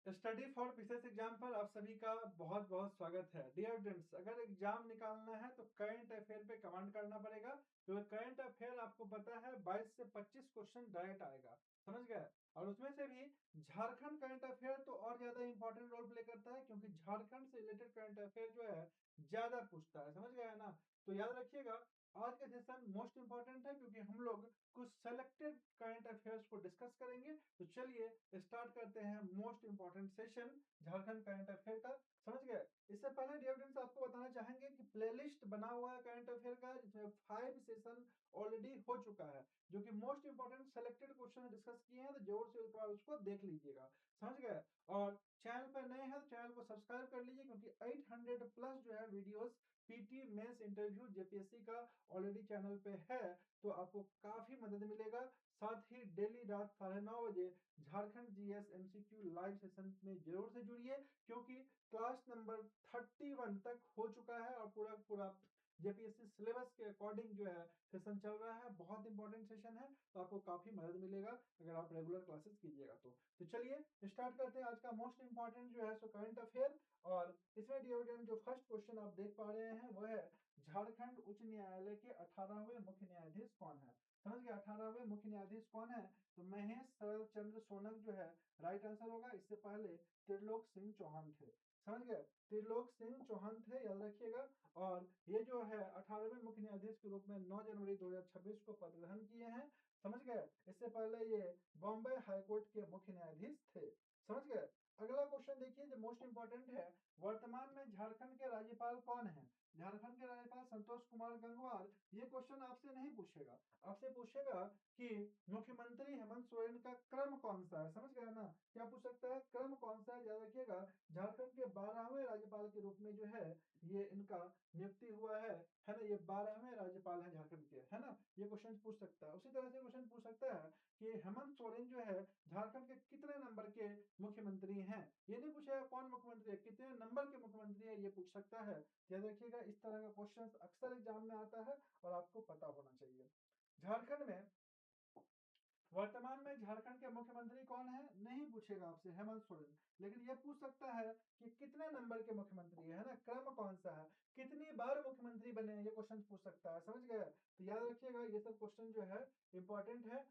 Study for PCS exam पर आप सभी का बहुत बहुत स्वागत है। डियर स्टूडेंट्स, अगर एग्जाम निकालना है तो करंट अफेयर पे कमेंट करना पड़ेगा, क्योंकि करंट अफेयर आपको पता है 22 से 25 क्वेश्चन डायरेक्ट आएगा, समझ गए। और उसमें से भी झारखंड करंट अफेयर तो और ज्यादा इंपॉर्टेंट रोल प्ले करता है, क्योंकि झारखंड से रिलेटेड करंट अफेयर जो है ज्यादा पूछता है, समझ गए है ना। तो याद रखिएगा, आज का सेशन मोस्ट इंपॉर्टेंट है, क्योंकि हम लोग कुछ सेलेक्टेड करंट अफेयर्स को डिस्कस करेंगे। तो चलिए स्टार्ट करते हैं most important session Jharkhand current affair का, समझ गए। इससे पहले डियर फ्रेंड्स आपको बताना चाहेंगे कि प्लेलिस्ट बना हुआ है करंट अफेयर का, जिसमें 5 सेशन ऑलरेडी हो चुका है, जो कि most important selected question discuss किए हैं। तो जरूर से एक बार उसको देख लीजिएगा, समझ गए। और चैनल पर नए हैं तो चैनल को सब्सक्राइब कर लीजिए, क्योंकि 800 प्लस जो है videos PT mains interview JPSC का ऑलरेडी चैनल पे है, तो आपको काफी मदद मिलेगा। साथ ही डेली रात 9:30 बजे Jharkhand GS MCQ live session में जरूर से जुड़िए, क्योंकि क्लास नंबर 31 तक हो चुका है और पूरा पूरा जेपीएससी सिलेबस के अकॉर्डिंग जो है सेशन चल रहा है। बहुत इंपॉर्टेंट सेशन है, तो आपको काफी मदद मिलेगा अगर आप रेगुलर क्लासेस कीजिएगा तो चलिए स्टार्ट करते हैं आज का मोस्ट इंपॉर्टेंट जो है सो करंट अफेयर। और इसमें डिविजन जो फर्स्ट क्वेश्चन आप देख पा रहे हैं वो है झारखंड उच्च न्यायालय के 18वें मुख्य न्यायाधीश कौन है। समझ गए, 18वें मुख्य न्यायाधीश कौन है? तो महेश शरद चंद्र सोनक जो है राइट आंसर होगा। इससे पहले त्रिलोक सिंह चौहान थे, समझ गए, त्रिलोक सिंह चौहान थे, याद रखिएगा। और ये जो है 18वें मुख्य न्यायाधीश के रूप में 9 जनवरी 2026 को पद ग्रहण किए हैं, समझ गए। इससे पहले ये बॉम्बे हाईकोर्ट के मुख्य न्यायाधीश थे, समझ गए। अगला क्वेश्चन देखिए जो मोस्ट इंपॉर्टेंट है, वर्तमान में झारखंड के राज्यपाल कौन है? झारखंड के राज्यपाल संतोष कुमार गंगवार। ये क्वेश्चन आपसे नहीं पूछेगा, आपसे पूछेगा कि मुख्यमंत्री हेमंत सोरेन का क्रम कौन सा है, समझ गए ना। क्या पूछ सकता है, क्रम कौन सा है, याद रखिएगा। झारखंड के 12वें राज्यपाल के रूप में जो है ये इनका नियुक्ति हुआ है ना। ये 12वें राज्यपाल है झारखंड के, है ना। ये क्वेश्चन पूछ सकता है। उसी तरह से क्वेश्चन पूछ सकता है कि हेमंत सोरेन जो है झारखंड के कितने नंबर के मुख्यमंत्री हैं। ये नहीं पूछेगा कौन मुख्यमंत्री है, कितने नंबर के मुख्यमंत्री है, ये पूछ सकता है। याद रखिएगा, इस तरह का क्वेश्चन अक्सर एग्जाम में आता है और आपको पता होना चाहिए। झारखंड में वर्तमान में झारखंड के मुख्यमंत्री कौन है, नहीं पूछेगा आपसे हेमंत सोरेन, लेकिन ये पूछ सकता है कि कितने नंबर के मुख्यमंत्री है ना, क्रम कौन सा है, कितनी बार मुख्यमंत्री बने हैं, ये क्वेश्चन पूछ सकता है, समझ गए। तो याद रखिएगा ये सब क्वेश्चन जो है इंपॉर्टेंट है,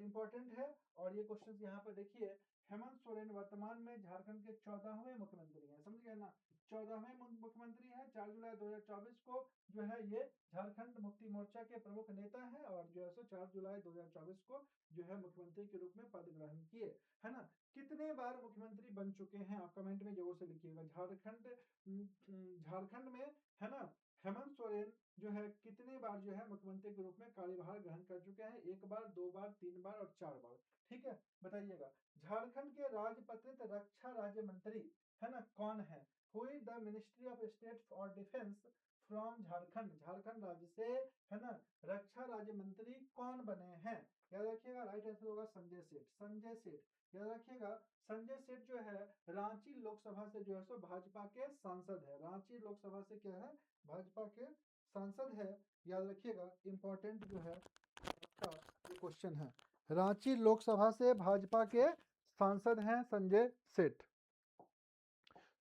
इंपॉर्टेंट है। और ये क्वेश्चन यहाँ पर देखिए, हेमंत सोरेन वर्तमान में झारखंड के 14वें मुख्यमंत्री हैं, समझ गए ना। 14वें मुख्यमंत्री है। 4 जुलाई 2024 को जो है ये झारखंड मुक्ति मोर्चा के प्रमुख नेता है, और जो है सो 4 जुलाई 2024 को जो है मुख्यमंत्री के रूप में पद ग्रहण किए, है ना। कितने बार मुख्यमंत्री बन चुके हैं आप कमेंट में जरूर से लिखिएगा। झारखंड में, है ना, हेमंत सोरेन जो है कितने बार जो है मुख्यमंत्री के रूप में कार्यभार ग्रहण कर चुके हैं? 1 बार, 2 बार, 3 बार और 4 बार, ठीक है, बताइएगा। झारखंड के राजपत्रित रक्षा राज्य मंत्री, है ना, कौन है? Who is the ministry of state for defence from Jharkhand? Jharkhand राज्य से, है ना, रक्षा राज्य मंत्री कौन बने हैं? याद रखिएगा, राइट आंसर होगा संजय सेठ, संजय सेठ। याद रखिएगा, संजय सेठ जो है रांची लोकसभा से जो है सो भाजपा के सांसद है। रांची लोकसभा से क्या है, भाजपा के सांसद है। याद रखिएगा, इंपॉर्टेंट जो है आपका ये क्वेश्चन है। रांची लोकसभा से भाजपा के सांसद हैं संजय सेठ।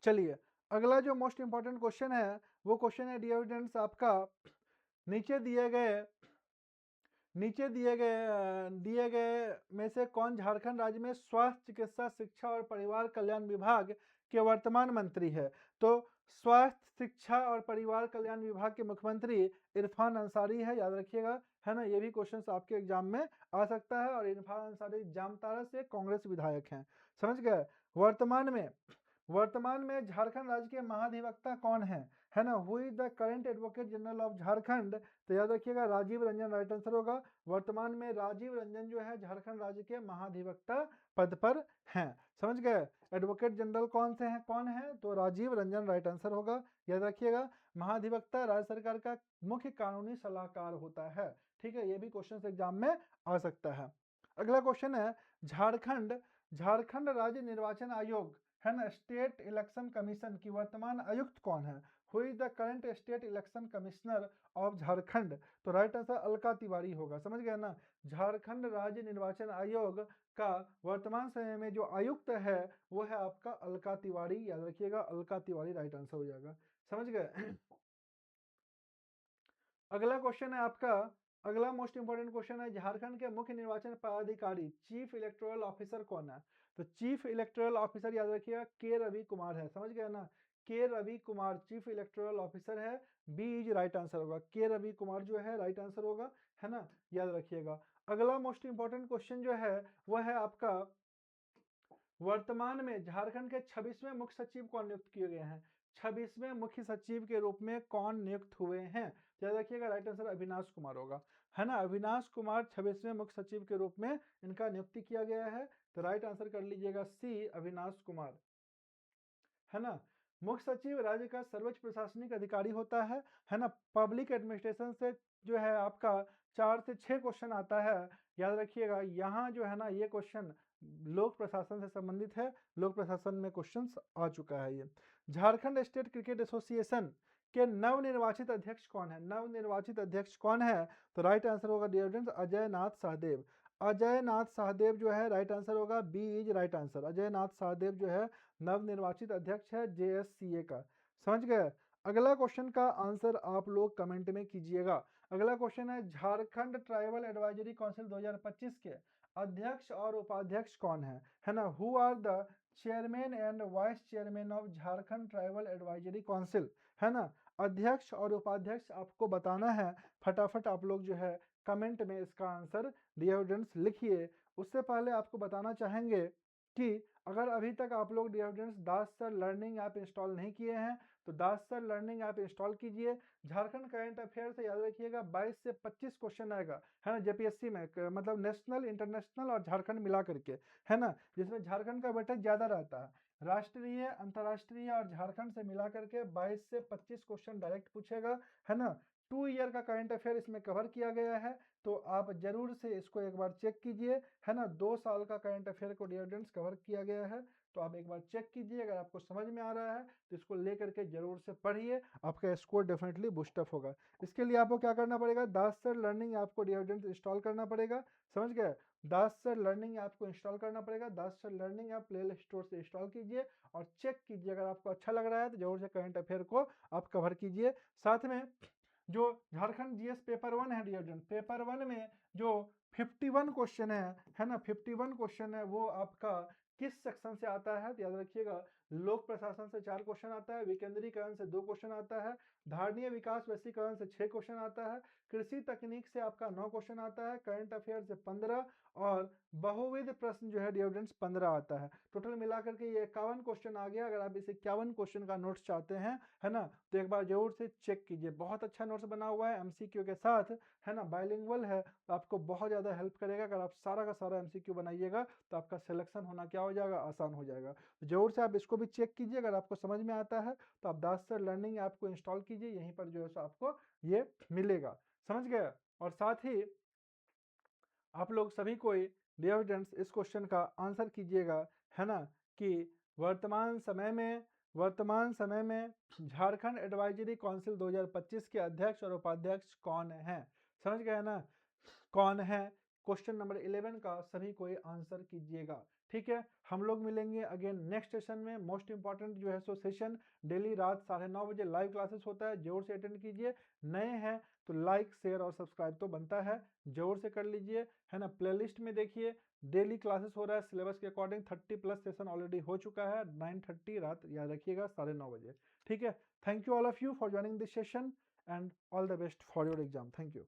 चलिए अगला जो मोस्ट इंपॉर्टेंट क्वेश्चन है वो क्वेश्चन है डियर स्टूडेंट्स आपका, नीचे दिए गए में से कौन झारखंड राज्य में स्वास्थ्य, चिकित्सा, शिक्षा और परिवार कल्याण विभाग के वर्तमान मंत्री है? तो स्वास्थ्य, शिक्षा और परिवार कल्याण विभाग के मुख्यमंत्री इरफान अंसारी है, याद रखिएगा, है ना। ये भी क्वेश्चन आपके एग्जाम में आ सकता है। और इरफान अंसारी जामताड़ा से कांग्रेस विधायक हैं, समझ गए। वर्तमान में झारखंड राज्य के महाधिवक्ता कौन है ना। Who is the current advocate general of Jharkhand? तो याद रखिएगा राजीव रंजन राइट आंसर होगा। वर्तमान में राजीव रंजन जो है झारखंड राज्य के महाधिवक्ता पद पर हैं, समझ गए। एडवोकेट जनरल कौन है? तो राजीव रंजन राइट आंसर होगा। याद रखिएगा, महाधिवक्ता राज्य सरकार का मुख्य कानूनी सलाहकार होता है, ठीक है। ये भी क्वेश्चन एग्जाम में आ सकता है। अगला क्वेश्चन है, झारखंड राज्य निर्वाचन आयोग, है ना, स्टेट इलेक्शन कमीशन की वर्तमान आयुक्त कौन है? Who is the current state election commissioner of Jharkhand? तो राइट आंसर अलका तिवारी होगा, समझ गए ना। झारखंड राज्य निर्वाचन आयोग का वर्तमान समय में जो आयुक्त है वो है आपका अलका तिवारी, याद रखिएगा अलका तिवारी राइट आंसर हो जाएगा, समझ गए। अगला क्वेश्चन है आपका, अगला मोस्ट इंपोर्टेंट क्वेश्चन है, झारखंड के मुख्य निर्वाचन पदाधिकारी चीफ इलेक्टोरल ऑफिसर कौन है? तो चीफ इलेक्टोरल ऑफिसर याद रखिएगा के रवि कुमार है, समझ गए ना। K Ravi Kumar chief electoral officer है, बी इज राइट आंसर होगा, के रवि कुमार जो है राइट आंसर होगा, है ना, याद रखिएगा। अगला मोस्ट इंपोर्टेंट क्वेश्चन जो है वह है आपका, वर्तमान में झारखंड के 26वें मुख्य सचिव कौन नियुक्त किए गए हैं? 26वें मुख्य सचिव के रूप में कौन नियुक्त हुए हैं? याद रखिएगा राइट आंसर अविनाश कुमार होगा, है ना। अविनाश कुमार 26वें मुख्य सचिव के रूप में इनका नियुक्ति किया गया है, तो राइट आंसर कर लीजिएगा सी अविनाश कुमार, है ना। मुख्य सचिव राज्य का सर्वोच्च प्रशासनिक अधिकारी होता है ना। पब्लिक एडमिनिस्ट्रेशन से जो है आपका 4 से 6 क्वेश्चन आता है, याद रखिएगा। यहाँ जो है ना ये क्वेश्चन लोक प्रशासन से संबंधित है, लोक प्रशासन में क्वेश्चंस आ चुका है ये। झारखंड स्टेट क्रिकेट एसोसिएशन के नवनिर्वाचित अध्यक्ष कौन है? नवनिर्वाचित अध्यक्ष कौन है? तो राइट आंसर होगा डियर फ्रेंड्स अजय नाथ सहदेव। अजय नाथ सहदेव जो है राइट आंसर होगा, B is right answer. Ajay Nath Sahdev जो है नवनिर्वाचित अध्यक्ष है जेएससीए का, समझ गए। अगला क्वेश्चन का आंसर आप लोग कमेंट में कीजिएगा। अगला क्वेश्चन है, झारखंड ट्राइबल एडवाइजरी काउंसिल 2025 के अध्यक्ष और उपाध्यक्ष कौन है ना। Who are the chairman and vice chairman of Jharkhand tribal advisory council, है ना। अध्यक्ष और उपाध्यक्ष आपको बताना है, फटाफट आप लोग जो है कमेंट में इसका आंसर डियर स्टूडेंट्स लिखिए। उससे पहले आपको बताना चाहेंगे कि अगर अभी तक आप लोग डियर स्टूडेंट्स दास सर लर्निंग ऐप इंस्टॉल नहीं किए हैं तो दास सर लर्निंग ऐप इंस्टॉल कीजिए। झारखंड करंट अफेयर से याद रखिएगा 22 से 25 क्वेश्चन आएगा, है ना, जेपीएससी में, मतलब नेशनल इंटरनेशनल और झारखंड मिला करके, है ना, जिसमें झारखंड का वेटेज ज्यादा रहता है। राष्ट्रीय, अंतर्राष्ट्रीय और झारखंड से मिला करके 22 से 25 क्वेश्चन डायरेक्ट पूछेगा, है ना। 2 ईयर का करंट अफेयर इसमें कवर किया गया है, तो आप जरूर से इसको एक बार चेक कीजिए, है ना। 2 साल का करंट अफेयर को डियर स्टूडेंट्स कवर किया गया है, तो आप एक बार चेक कीजिए। अगर आपको समझ में आ रहा है तो इसको लेकर के जरूर से पढ़िए, आपका स्कोर डेफिनेटली बूस्टअप होगा। इसके लिए आपको क्या करना पड़ेगा, दास सर लर्निंग ऐप को डियर स्टूडेंट्स इंस्टॉल करना पड़ेगा, समझ गए। दास सर लर्निंग ऐप को इंस्टॉल करना पड़ेगा। Das sir learning app play store से इंस्टॉल कीजिए और चेक कीजिए। अगर आपको अच्छा लग रहा है तो जरूर से करंट अफेयर को आप कवर कीजिए। साथ में जो झारखंड जीएस पेपर 1 है डियर स्टूडेंट, पेपर 1 में जो 51 क्वेश्चन है ना, 51 क्वेश्चन है, वो आपका किस सेक्शन से आता है? तो याद रखिएगा लोक प्रशासन से 4 क्वेश्चन आता है, विकेंद्रीकरण से 2 क्वेश्चन आता है, धारणीय विकास वैश्वीकरण से 6 क्वेश्चन आता है, कृषि तकनीक से आपका 9 क्वेश्चन आता है, करंट अफेयर से 15 और बहुविध प्रश्न जो है डियर स्टूडेंट्स 15 आता है। टोटल मिलाकर के ये 51 क्वेश्चन आ गया। अगर आप इस 51 क्वेश्चन का नोट्स चाहते हैं, है ना, तो एक बार जरूर से चेक कीजिए। बहुत अच्छा नोट्स बना हुआ है एमसीक्यू के साथ, है ना, बाइलिंगुअल है, तो आपको बहुत ज़्यादा हेल्प करेगा। अगर आप सारा का सारा एमसीक्यू बनाइएगा तो आपका सिलेक्शन होना क्या हो जाएगा, आसान हो जाएगा। तो जरूर से आप इसको भी चेक कीजिए। अगर आपको समझ में आता है तो आप दास सर लर्निंग ऐप को इंस्टॉल कीजिए, यहीं पर जो है सो आपको ये मिलेगा, समझ गए। और साथ ही आप लोग सभी कोई डियर स्टूडेंट्स इस क्वेश्चन का आंसर कीजिएगा, है ना, कि वर्तमान समय में झारखंड एडवाइजरी काउंसिल 2025 के अध्यक्ष और उपाध्यक्ष कौन हैं? समझ गए ना, कौन है? क्वेश्चन नंबर 11 का सभी कोई आंसर कीजिएगा, ठीक है। हम लोग मिलेंगे अगेन नेक्स्ट सेशन में। मोस्ट इंपॉर्टेंट जो है सो सेशन डेली रात 9:30 बजे लाइव क्लासेस होता है, जरूर से अटेंड कीजिए। नए हैं तो लाइक शेयर और सब्सक्राइब तो बनता है, जरूर से कर लीजिए, है ना। प्लेलिस्ट में देखिए डेली क्लासेस हो रहा है सिलेबस के अकॉर्डिंग, 30+ सेशन ऑलरेडी हो चुका है। 9:30 रात याद रखिएगा 9:30 बजे, ठीक है। Thank you all of you for joining this session and all the best for your exam. Thank you.